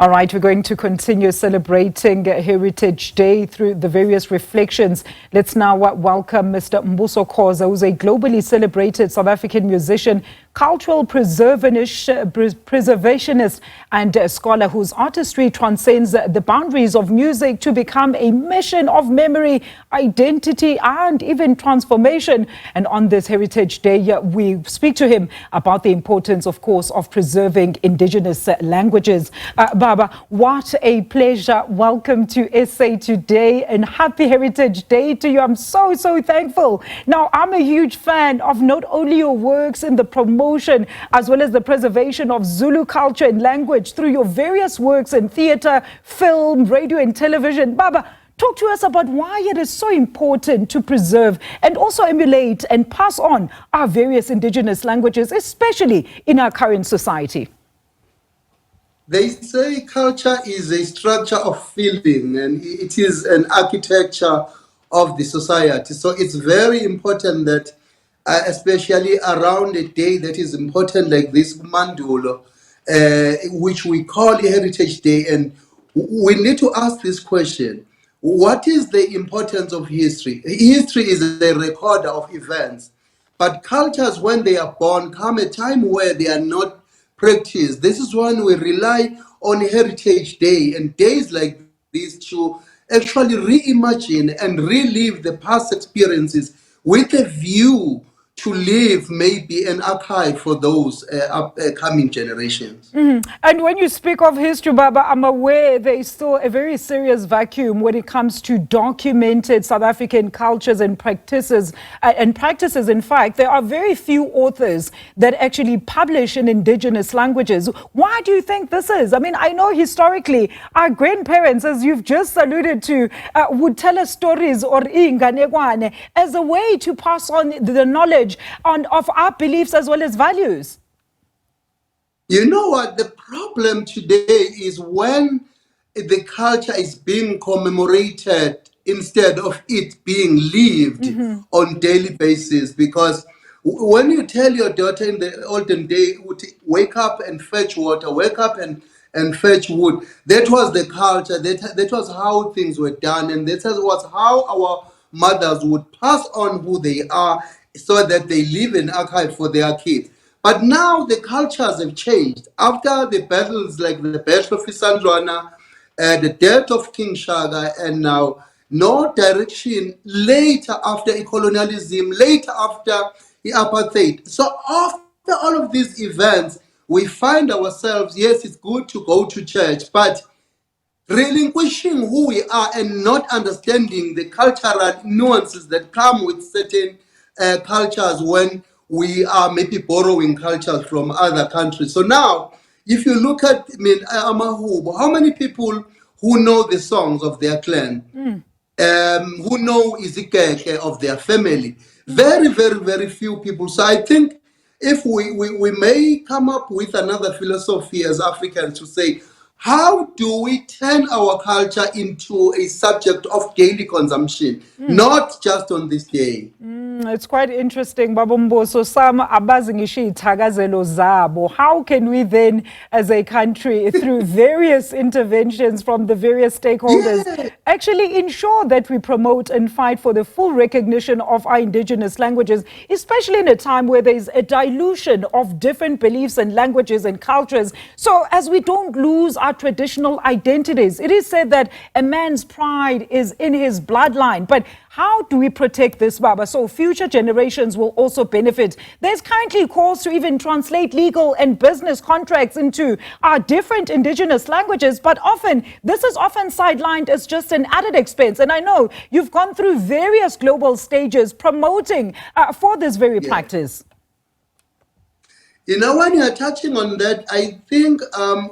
All right, we're going to continue celebrating Heritage Day through the various reflections. Let's now welcome Mr. Mbuso Khoza, who's a globally celebrated South African musician, cultural preservationist and scholar whose artistry transcends the boundaries of music to become a mission of memory, identity and even transformation. And on this Heritage Day, we speak to him about the importance, of course, of preserving indigenous languages. Baba, what a pleasure. Welcome to SA Today and happy Heritage Day to you. I'm so thankful. Now, I'm a huge fan of not only your works in the promotion as well as the preservation of Zulu culture and language through your various works in theatre, film, radio and television. Baba, talk to us about why it is so important to preserve and also emulate and pass on our various indigenous languages, especially in our current society. They say culture is a structure of feeling and it is an architecture of the society. So it's very important that, especially around a day that is important like this Mandulo, which we call Heritage Day, and we need to ask this question. What is the importance of history? History is a recorder of events, but cultures, when they are born, come a time where they are not practice. This is when we rely on Heritage Day and days like these to actually reimagine and relive the past experiences with a view to leave maybe an archive for those coming generations. And when you speak of history, Baba, I'm aware there is still a very serious vacuum when it comes to documented South African cultures and practices. In fact, there are very few authors that actually publish in indigenous languages. Why do you think this is? I mean, I know historically our grandparents, as you've just alluded to, would tell us stories or inganekwane as a way to pass on the knowledge of our beliefs as well as values. You know what? The problem today is when the culture is being commemorated instead of it being lived on daily basis. Because when you tell your daughter in the olden day, wake up and fetch water, wake up and fetch wood, that was the culture, that was how things were done, and that was how our mothers would pass on who they are so that they leave an archive for their kids. But now the cultures have changed. After the battles like the Battle of Isandlwana, the death of King Shaka, and now no direction later after colonialism, later after the apartheid. So after all of these events, we find ourselves, yes, it's good to go to church, but relinquishing who we are and not understanding the cultural nuances that come with certain cultures when we are maybe borrowing cultures from other countries. So now, if you look at Amahubo, how many people who know the songs of their clan, who know Izikeke of their family? Very few people. So I think if we may come up with another philosophy as Africans to say, how do we turn our culture into a subject of daily consumption, not just on this day? It's quite interesting, Baba Mbuso. Some abazingishi thakazelo zabo. How can we then, as a country, through various interventions from the various stakeholders, actually ensure that we promote and fight for the full recognition of our indigenous languages, especially in a time where there is a dilution of different beliefs and languages and cultures, so as we don't lose our traditional identities? It is said that a man's pride is in his bloodline, but how do we protect this, Baba, so future generations will also benefit? There's currently calls to even translate legal and business contracts into our different indigenous languages, but this is often sidelined as just an added expense. And I know you've gone through various global stages promoting for this very practice. You know, when you're touching on that, I think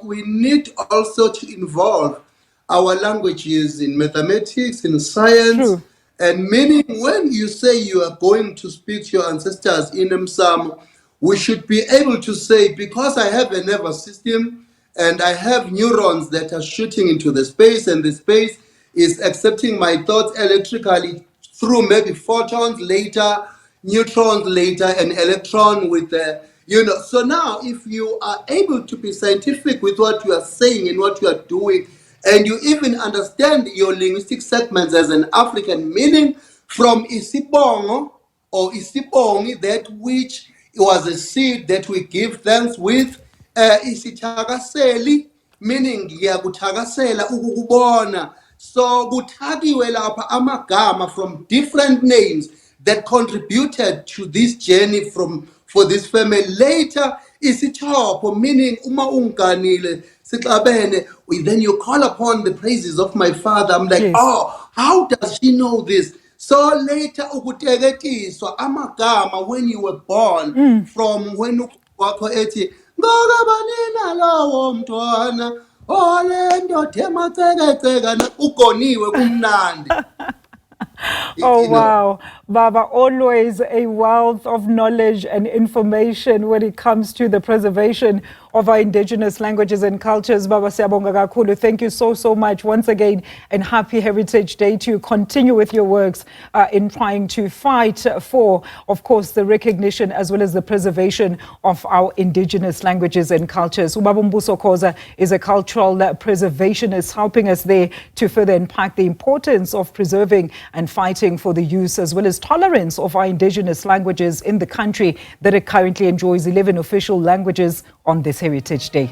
we need also to involve our languages in mathematics, in science. True. And meaning, when you say you are going to speak to your ancestors in Msam, we should be able to say, because I have a nervous system and I have neurons that are shooting into the space, and the space is accepting my thoughts electrically through maybe photons later, neutrons later, and electron with You know, so now if you are able to be scientific with what you are saying and what you are doing, and you even understand your linguistic segments as an African, meaning from isibongo or isibongi, that which was a seed that we give thanks with, isithakaseli, meaning ngiyakuthakasela ukukubona. So kuthakiwe lapha amagama from different names that contributed to this journey for this family. Later, isithopho, meaning uma unganile sixabene, then you call upon the praises of my father. I'm like, Yes. oh, how does she know this? So later, ukuteketiswa amagama when you were born, from when wakho ethi ngokabanina lowo mntwana ole ndoda emacekeceka ugoniwe kumnandi. Oh, You know. wow. Baba, always a wealth of knowledge and information when it comes to the preservation of our indigenous languages and cultures. Baba siyabonga kakhulu. Thank you so much once again, and happy Heritage Day to you. Continue with your works in trying to fight for, of course, the recognition as well as the preservation of our indigenous languages and cultures. Ubaba Mbuso Khoza is a cultural preservationist, helping us there to further unpack the importance of preserving and fighting for the use as well as tolerance of our indigenous languages in the country that it currently enjoys 11 official languages on this Heritage Day.